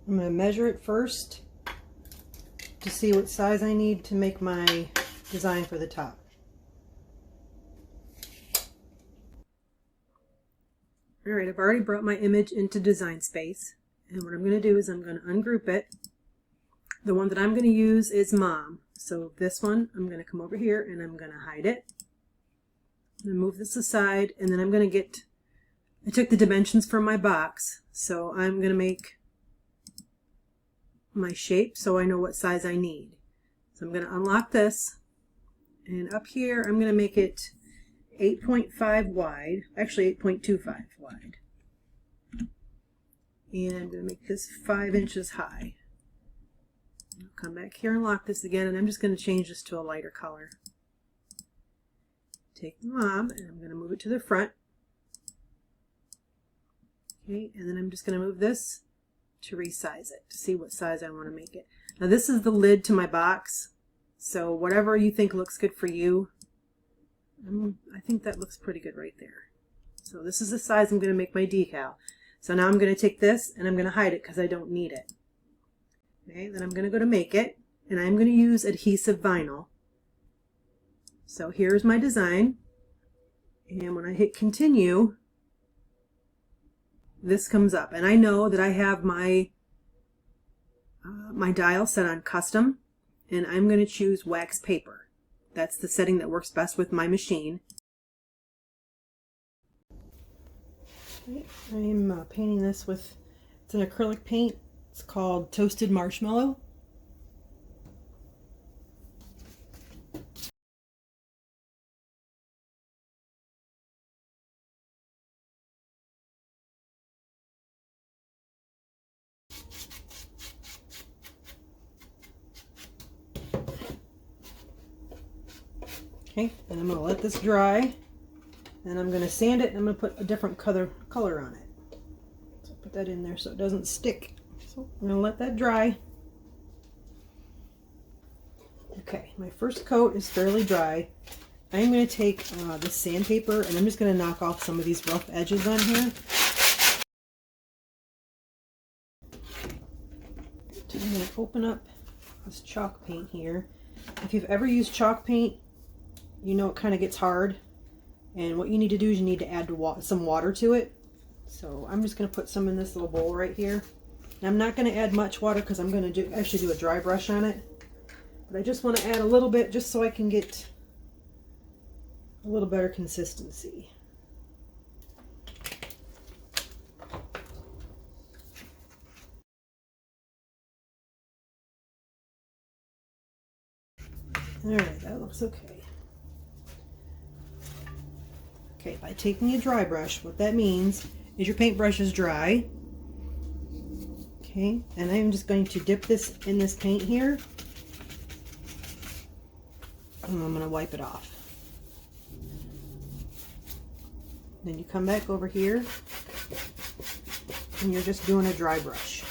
I'm going to measure it first to see what size I need to make my design for the top. Alright, I've already brought my image into Design Space, and what I'm going to do is I'm going to ungroup it. The one that I'm going to use is Mom. So this one, I'm going to come over here and I'm going to hide it. I'm going to move this aside, and then I'm going to get, I took the dimensions from my box, so I'm going to make my shape so I know what size I need. So I'm going to unlock this, and up here I'm going to make it 8.5 wide, actually 8.25 wide. And I'm going to make this 5 inches high. I'll come back here and lock this again, and I'm just going to change this to a lighter color. Take the Mom, and I'm going to move it to the front. Okay, and then I'm just going to move this to resize it, to see what size I want to make it. Now this is the lid to my box, so whatever you think looks good for you. I think that looks pretty good right there. So this is the size I'm going to make my decal. So now I'm going to take this and I'm going to hide it because I don't need it. Okay, then I'm going to go to make it, and I'm going to use adhesive vinyl. So here's my design, and when I hit continue, this comes up, and I know that I have my my dial set on custom, and I'm going to choose wax paper. That's the setting that works best with my machine. I'm painting this with, it's an acrylic paint. It's called Toasted Marshmallow. Okay, and I'm going to let this dry, and I'm going to sand it, and I'm going to put a different color on it. So put that in there so it doesn't stick. So I'm going to let that dry. Okay, my first coat is fairly dry. I'm going to take this sandpaper, and I'm just going to knock off some of these rough edges on here. I'm going to open up this chalk paint here. If you've ever used chalk paint, you know it kind of gets hard, and what you need to do is you need to add some water to it. So I'm just going to put some in this little bowl right here. And I'm not going to add much water because I'm going to actually do a dry brush on it, but I just want to add a little bit just so I can get a little better consistency. Alright, that looks okay. Okay, by taking a dry brush, what that means is your paintbrush is dry. Okay, and I'm just going to dip this in this paint here, and I'm going to wipe it off. Then you come back over here, and you're just doing a dry brush.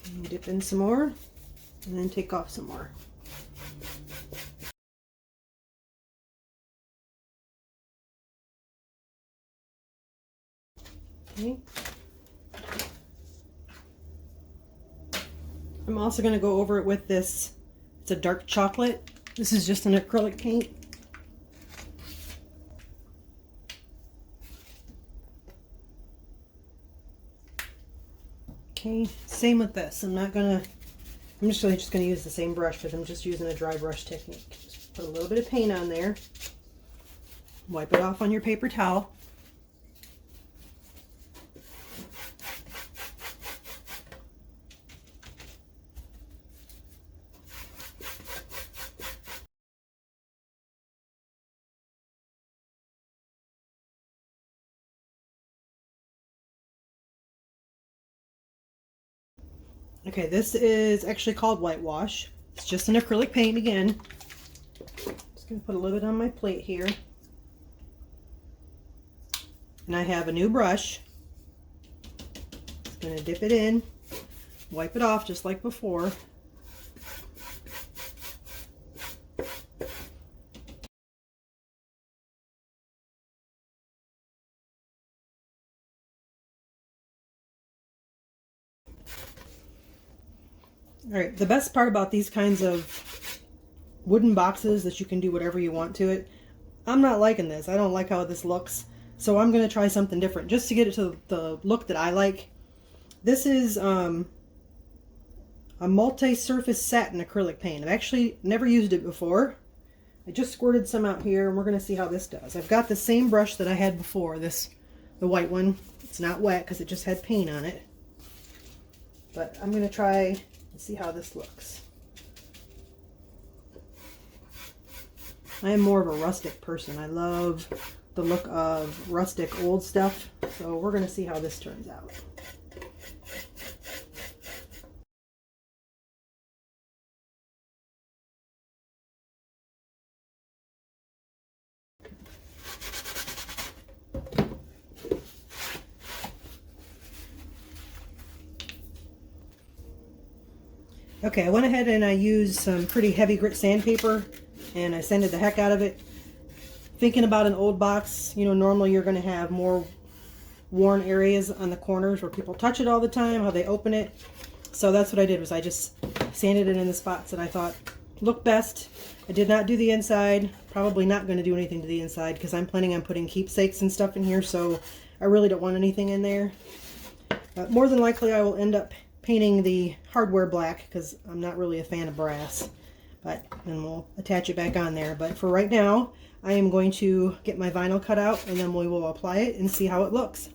And dip in some more, and then take off some more. Okay. I'm also going to go over it with this. It's a dark chocolate. This is just an acrylic paint. Okay, same with this. I'm just really just going to use the same brush because I'm just using a dry brush technique. Just put a little bit of paint on there. Wipe it off on your paper towel. Okay, this is actually called whitewash. It's just an acrylic paint again. Just going to put a little bit on my plate here. And I have a new brush. Just going to dip it in, wipe it off just like before. All right, the best part about these kinds of wooden boxes that you can do whatever you want to it, I'm not liking this. I don't like how this looks. So I'm going to try something different just to get it to the look that I like. This is a multi-surface satin acrylic paint. I've actually never used it before. I just squirted some out here and we're going to see how this does. I've got the same brush that I had before, the white one. It's not wet because it just had paint on it. But I'm going to try and see how this looks. I am more of a rustic person. I love the look of rustic old stuff. So we're going to see how this turns out. Okay, I went ahead and I used some pretty heavy grit sandpaper and I sanded the heck out of it. Thinking about an old box, you know, normally you're going to have more worn areas on the corners where people touch it all the time, how they open it. So that's what I did, was I just sanded it in the spots that I thought looked best. I did not do the inside, probably not going to do anything to the inside because I'm planning on putting keepsakes and stuff in here, so I really don't want anything in there. More than likely I will end up painting the hardware black because I'm not really a fan of brass, but then we'll attach it back on there. But for right now, I am going to get my vinyl cut out and then we will apply it and see how it looks.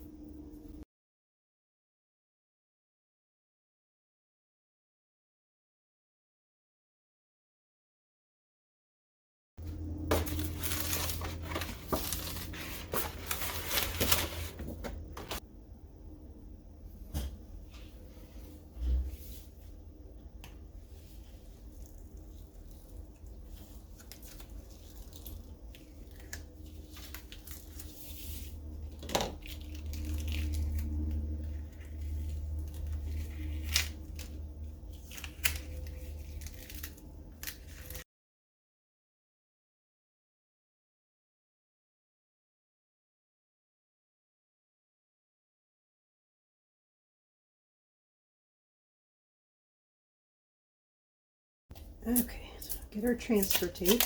Okay, so get our transfer tape.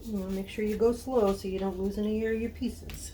You want to make sure you go slow so you don't lose any of your pieces.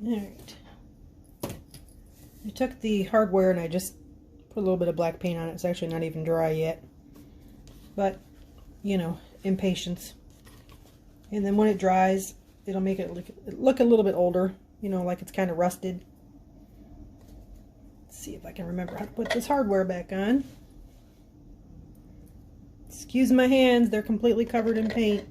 All right. I took the hardware and I just put a little bit of black paint on it. It's actually not even dry yet. But, you know, impatience. And then when it dries, it'll make it look a little bit older. You know, like it's kind of rusted. Let's see if I can remember how to put this hardware back on. Excuse my hands, they're completely covered in paint.